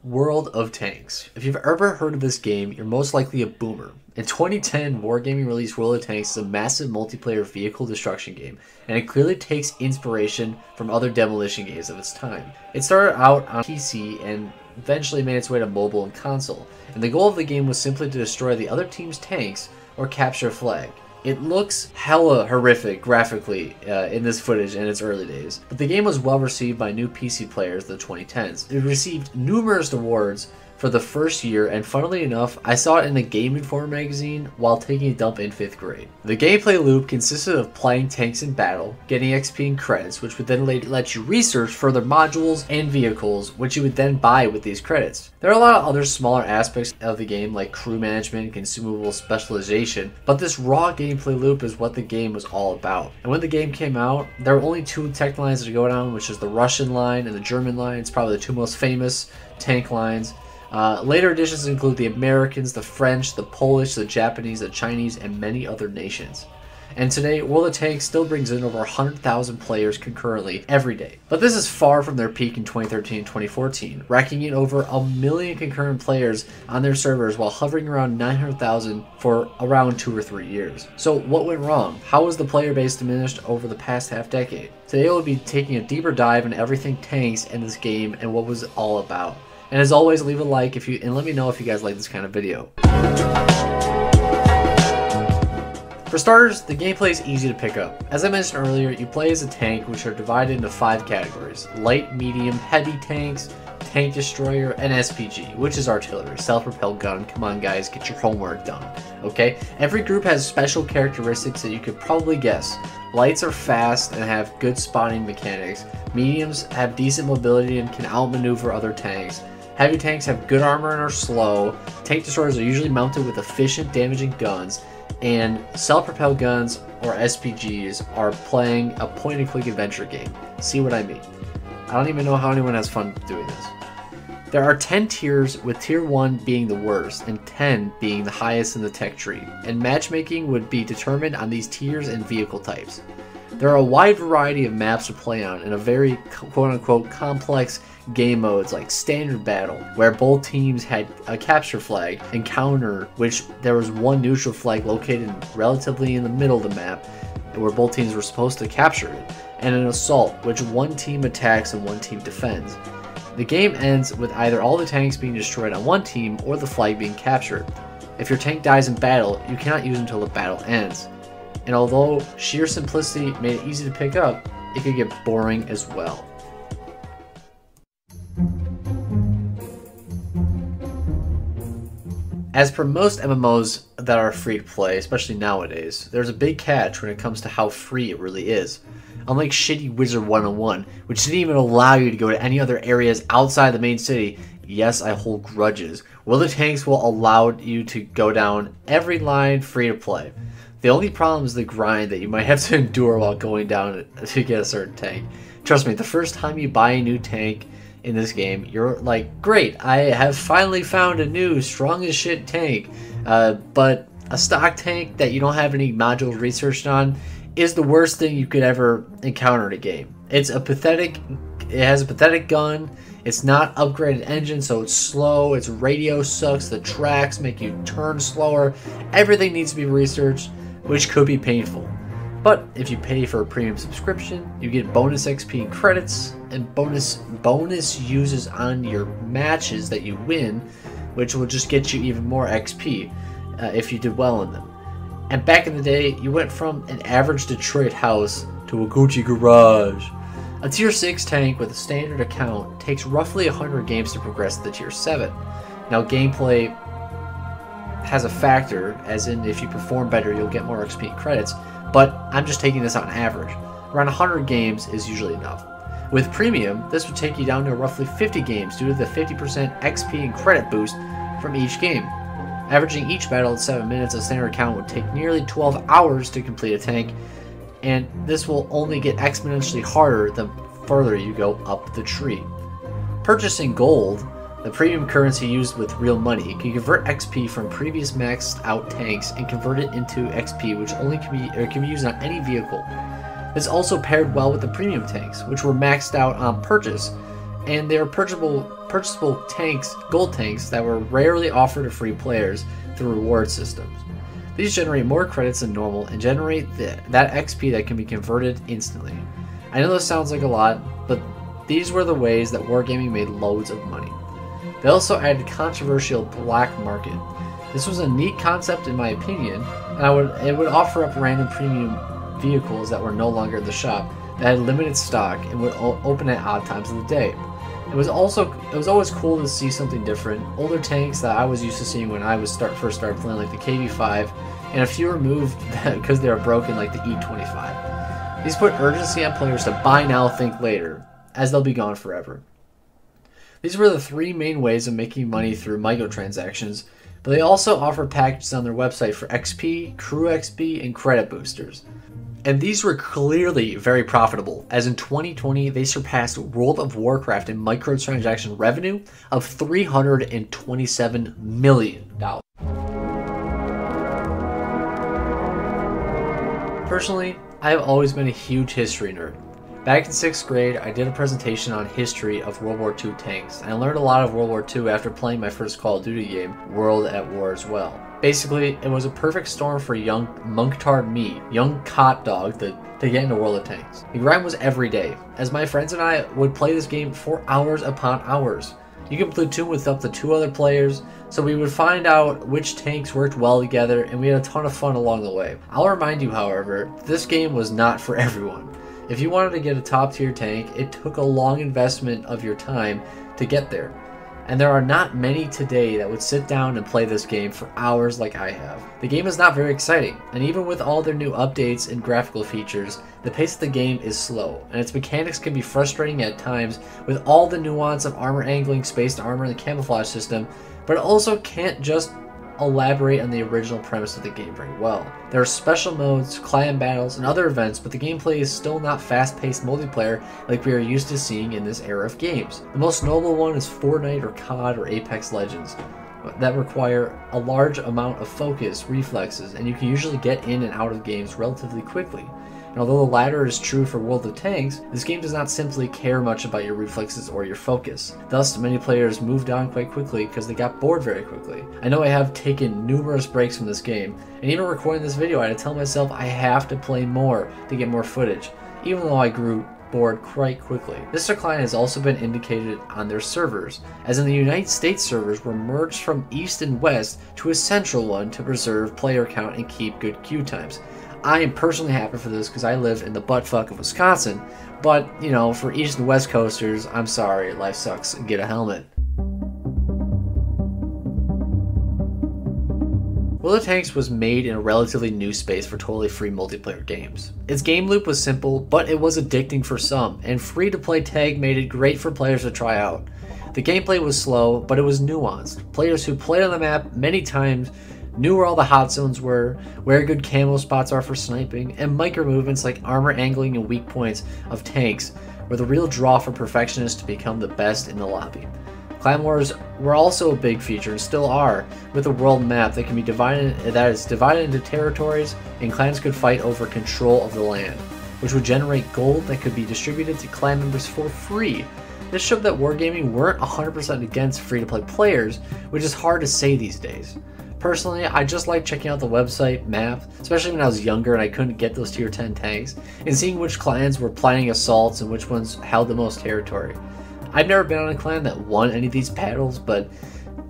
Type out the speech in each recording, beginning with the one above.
World of Tanks. If you've ever heard of this game, you're most likely a boomer. In 2010, Wargaming released World of Tanks as a massive multiplayer vehicle destruction game, and it clearly takes inspiration from other demolition games of its time. It started out on PC and eventually made its way to mobile and console, and the goal of the game was simply to destroy the other team's tanks or capture a flag. It looks hella horrific graphically in this footage in its early days, but the game was well received by new PC players in the 2010s. It received numerous awards for the first year, and funnily enough, I saw it in the Game Informer magazine while taking a dump in 5th grade. The gameplay loop consisted of playing tanks in battle, getting XP and credits, which would then let you research further modules and vehicles, which you would then buy with these credits. There are a lot of other smaller aspects of the game like crew management, consumable specialization, but this raw gameplay loop is what the game was all about. And when the game came out, there were only two tech lines to go down, which is the Russian line and the German line. It's probably the two most famous tank lines. Later editions include the Americans, the French, the Polish, the Japanese, the Chinese, and many other nations. And today, World of Tanks still brings in over 100,000 players concurrently every day. But this is far from their peak in 2013 and 2014, racking in over 1 million concurrent players on their servers while hovering around 900,000 for around 2 or 3 years. So what went wrong? How was the player base diminished over the past half decade? Today we'll be taking a deeper dive into everything tanks in this game and what was it all about. And as always, leave a like and let me know if you guys like this kind of video. For starters, the gameplay is easy to pick up. As I mentioned earlier, you play as a tank, which are divided into 5 categories: light, medium, heavy tanks, tank destroyer, and SPG, which is artillery, self-propelled gun. Come on guys, get your homework done. Okay? Every group has special characteristics that you could probably guess. Lights are fast and have good spotting mechanics. Mediums have decent mobility and can outmaneuver other tanks. Heavy tanks have good armor and are slow. Tank destroyers are usually mounted with efficient, damaging guns. And self-propelled guns, or SPGs, are playing a point-and-click adventure game. See what I mean? I don't even know how anyone has fun doing this. There are 10 tiers, with tier 1 being the worst, and 10 being the highest in the tech tree. And matchmaking would be determined on these tiers and vehicle types. There are a wide variety of maps to play on in a very quote-unquote complex game modes like standard battle, where both teams had a capture flag, encounter, which there was one neutral flag located relatively in the middle of the map where both teams were supposed to capture it, and an assault, which one team attacks and one team defends. The game ends with either all the tanks being destroyed on one team or the flag being captured. If your tank dies in battle, you cannot use it until the battle ends. And although sheer simplicity made it easy to pick up, it could get boring as well. As per most MMOs that are free to play, especially nowadays, there's a big catch when it comes to how free it really is. Unlike shitty Wizard 101, which didn't even allow you to go to any other areas outside the main city, yes, I hold grudges, World of Tanks will allow you to go down every line free to play. The only problem is the grind that you might have to endure while going down to get a certain tank. Trust me, the first time you buy a new tank in this game, you're like, great, I have finally found a new strong as shit tank. But a stock tank that you don't have any modules researched on is the worst thing you could ever encounter in a game. It has a pathetic gun, it's not upgraded engine, so it's slow, its radio sucks, the tracks make you turn slower, everything needs to be researched, which could be painful. But if you pay for a premium subscription, you get bonus XP and credits, and bonus uses on your matches that you win, which will just get you even more XP if you did well in them. And back in the day, you went from an average Detroit house to a Gucci garage. A tier 6 tank with a standard account takes roughly 100 games to progress to the tier 7. Now gameplay has a factor, as in if you perform better you'll get more XP and credits, but I'm just taking this on average. Around 100 games is usually enough. With premium, this would take you down to roughly 50 games due to the 50% XP and credit boost from each game. Averaging each battle at 7 minutes, a standard account would take nearly 12 hours to complete a tank, and this will only get exponentially harder the further you go up the tree. Purchasing gold, the premium currency used with real money, can convert XP from previous maxed out tanks and convert it into XP, which only can be used on any vehicle. This also paired well with the premium tanks, which were maxed out on purchase and they were purchasable tanks, gold tanks, that were rarely offered to free players through reward systems. These generate more credits than normal and generate that XP that can be converted instantly. I know this sounds like a lot, but these were the ways that wargaming made loads of money. They also added controversial black market. This was a neat concept in my opinion, and it would offer up random premium vehicles that were no longer in the shop that had limited stock and would open at odd times of the day. It was always cool to see something different. Older tanks that I was used to seeing when I was first started playing, like the KV-5, and a few removed because they were broken, like the E-25. These put urgency on players to buy now, think later, as they'll be gone forever. These were the three main ways of making money through microtransactions, but they also offer packages on their website for XP, crew XP, and credit boosters. And these were clearly very profitable, as in 2020 they surpassed World of Warcraft in microtransaction revenue of $327 million. Personally, I have always been a huge history nerd. Back in 6th grade, I did a presentation on history of World War II tanks, and I learned a lot of World War II after playing my first Call of Duty game, World at War as well. Basically, it was a perfect storm for young monktard me, young cot dog, to get into World of Tanks. The grind was every day, as my friends and I would play this game for hours upon hours. You could platoon with up to 2 other players, so we would find out which tanks worked well together, and we had a ton of fun along the way. I'll remind you, however, this game was not for everyone. If you wanted to get a top tier tank, it took a long investment of your time to get there. And there are not many today that would sit down and play this game for hours like I have. The game is not very exciting, and even with all their new updates and graphical features, the pace of the game is slow, and its mechanics can be frustrating at times with all the nuance of armor angling, spaced armor, and the camouflage system, but it also can't just elaborate on the original premise of the game very well. There are special modes, clan battles, and other events, but the gameplay is still not fast-paced multiplayer like we are used to seeing in this era of games. The most notable one is Fortnite or COD or Apex Legends, that require a large amount of focus, reflexes, and you can usually get in and out of games relatively quickly. And although the latter is true for World of Tanks, this game does not simply care much about your reflexes or your focus. Thus, many players moved on quite quickly because they got bored very quickly. I know I have taken numerous breaks from this game, and even recording this video I had to tell myself I have to play more to get more footage, even though I grew bored quite quickly. This decline has also been indicated on their servers, as in the United States servers were merged from East and West to a central one to preserve player count and keep good queue times. I am personally happy for this because I live in the buttfuck of Wisconsin, but, you know, for East and West Coasters, I'm sorry, life sucks, get a helmet. World of Tanks was made in a relatively new space for totally free multiplayer games. Its game loop was simple, but it was addicting for some, and free-to-play tag made it great for players to try out. The gameplay was slow, but it was nuanced. Players who played on the map many times knew where all the hot zones were, where good camo spots are for sniping, and micro movements like armor angling and weak points of tanks were the real draw for perfectionists to become the best in the lobby. Clan Wars were also a big feature and still are, with a world map that can be divided into territories, and clans could fight over control of the land, which would generate gold that could be distributed to clan members for free. This showed that wargaming weren't 100% against free-to-play players, which is hard to say these days. Personally, I just like checking out the website map, especially when I was younger and I couldn't get those tier 10 tanks, and seeing which clans were planning assaults and which ones held the most territory. I've never been on a clan that won any of these battles, but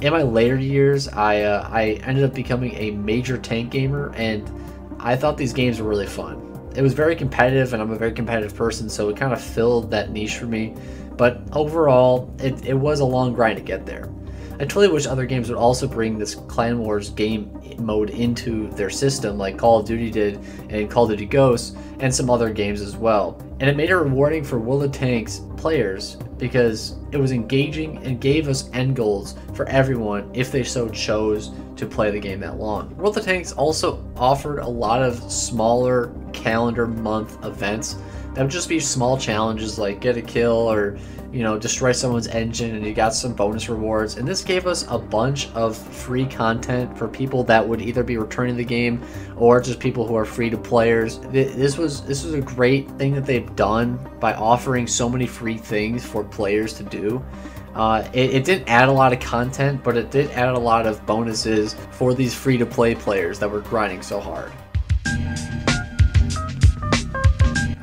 in my later years, I ended up becoming a major tank gamer, and I thought these games were really fun. It was very competitive, and I'm a very competitive person, so it kind of filled that niche for me, but overall, it was a long grind to get there. I totally wish other games would also bring this Clan Wars game mode into their system, like Call of Duty did and Call of Duty Ghosts, and some other games as well. And it made it rewarding for World of Tanks players because it was engaging and gave us end goals for everyone if they so chose to play the game that long. World of Tanks also offered a lot of smaller calendar month events That would just be small challenges like get a kill or, you know, destroy someone's engine and you got some bonus rewards. And this gave us a bunch of free content for people that would either be returning the game or just people who are free to players. This was a great thing that they've done by offering so many free things for players to do. It didn't add a lot of content, but it did add a lot of bonuses for these free-to-play players that were grinding so hard.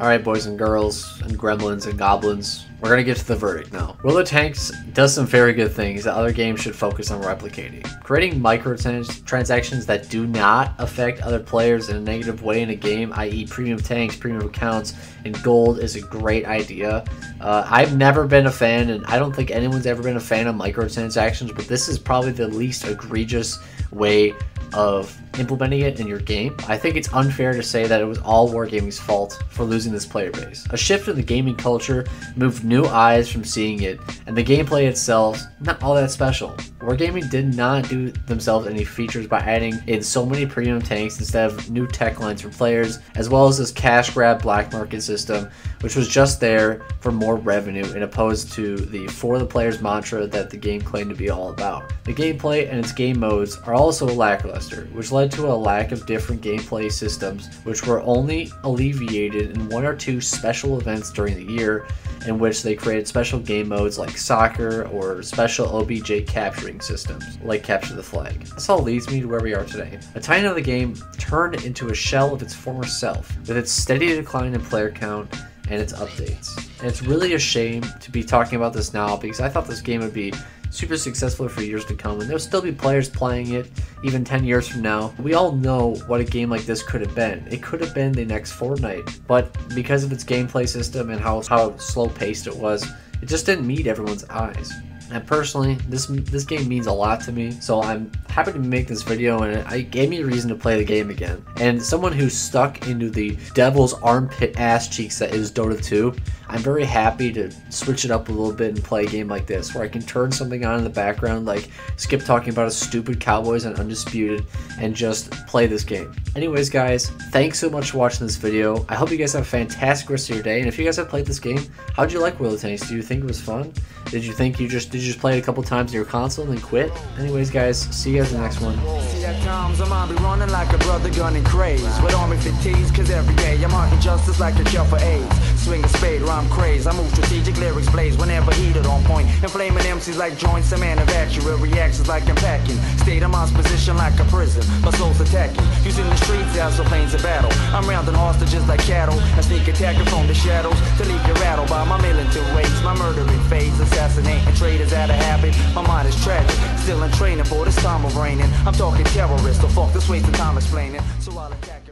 Alright, boys and girls, and gremlins and goblins, we're going to get to the verdict now. World of Tanks does some very good things that other games should focus on replicating. Creating microtransactions that do not affect other players in a negative way in a game, i.e. premium tanks, premium accounts, and gold is a great idea. I've never been a fan, and I don't think anyone's ever been a fan of microtransactions, but this is probably the least egregious way of implementing it in your game. I think it's unfair to say that it was all Wargaming's fault for losing this player base. A shift in the gaming culture moved new eyes from seeing it, and the gameplay itself, not all that special. Wargaming did not do themselves any features by adding in so many premium tanks instead of new tech lines for players, as well as this cash grab black market system, which was just there for more revenue and opposed to the for the players mantra that the game claimed to be all about. The gameplay and its game modes are also lackluster, which led to a lack of different gameplay systems, which were only alleviated in 1 or 2 special events during the year, in which they created special game modes like soccer or special OBJ capturing systems like capture the flag. This all leads me to where we are today. A tiny of the game turned into a shell of its former self, with its steady decline in player count and its updates. And it's really a shame to be talking about this now because I thought this game would be super successful for years to come, and there'll still be players playing it even 10 years from now. We all know what a game like this could have been. It could have been the next Fortnite, but because of its gameplay system and how slow paced it was, it just didn't meet everyone's eyes. And personally, this game means a lot to me, so I'm happy to make this video, and it gave me a reason to play the game again. And someone who's stuck into the devil's armpit ass cheeks that is Dota 2, I'm very happy to switch it up a little bit and play a game like this, where I can turn something on in the background, like skip talking about a stupid Cowboys and Undisputed, and just play this game. Anyways, guys, thanks so much for watching this video. I hope you guys have a fantastic rest of your day, and if you guys have played this game, how'd you like World of Tanks? Do you think it was fun? Did you think you just play it a couple times on your console and then quit? Anyways, guys, see you guys in the next one. See, at times I might be running like a brother gunning craze with army fatigues, cause every day I'm hunting justice like a cure for AIDS. Swing a spade, rhyme craze. I move strategic, lyrics blaze whenever heated on point. Inflaming MCs like joints, some manufacturer reactions like I'm packing. State of mind's position like a prison, my soul's attacking. Using the streets as the planes of battle. I'm rounding hostages like cattle. I sneak attacking from the shadows to leave you rattled by my militant ways. My murdering phase, assassinating traitors out of habit. My mind is tragic, still in training for this time of reigning. I'm talking terrorists, so fuck this waste of time explaining. So I'll attack you.